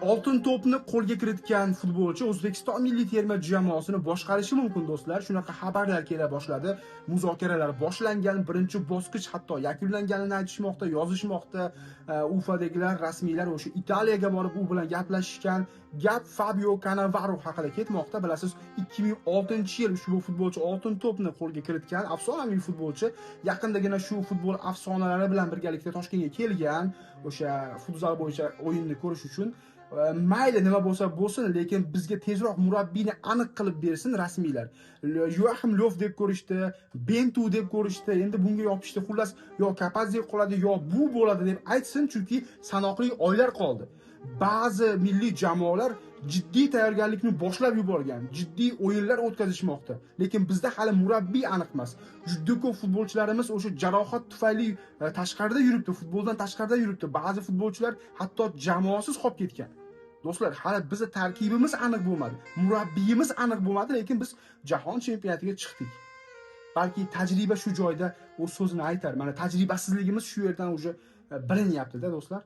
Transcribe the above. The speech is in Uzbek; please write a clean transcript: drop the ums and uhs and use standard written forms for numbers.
Oltin to'pni qo'lga kiritgan futbolchi O'zbekiston milliy terma jamoasini boshqarishi mumkin do'stlar. Shunaqa xabarlar kela boshladi. Muzokaralar boshlangan, birinchi bosqich hatto yakunlanganini aytishmoqda, yozishmoqda. Ufadagilar, rasmiylar o'sha Italiyaga borib u bilan gaplashishgan. Gap Fabio Cannavaro haqida ketmoqda. Bilasiz, 2006-yil ushbu futbolchi oltin to'pni qo'lga kiritgan afsonaviy futbolchi. Yaqindagina shu futbol afsonalari bilan birgalikda Toshkentga kelgan, o'sha futzal bo'yicha o'yinni ko'rish uchun. Mayli nima bo'lsa bo'lsin, lekin bizga tezroq murabbiyni aniq qilib bersin rasmiylar. Joachim Löw deb ko'rishdi, Bentu deb ko'rishdi, endi bunga yopishdi. Xullas, yo Kapazze qoladi, yo bu bo'ladi deb aytsin, chunki sanoqli oylar qoldi. Ba'zi milliy jamoalar jiddiy tayyorgarlikni boshlab yuborgan, jiddiy o'yinlar o'tkazishmoqda. Lekin bizda hali murabbiy aniq emas. Juda ko'p futbolchilarimiz o'sha jarohat tufayli tashqarida yuribdi, futboldan tashqarida yuribdi. Ba'zi futbolchilar hatto jamoasiz qolib ketgan. Do'stlar, hali bizning tarkibimiz aniq bo'lmadi, murabbiyimiz aniq bo'lmadi, lekin biz jahon chempionatiga chiqdik. Balki tajriba shu joyda o'z so'zini aytar. Mana tajribasizligimiz shu yerdan o'sha bilinyapti-da do'stlar.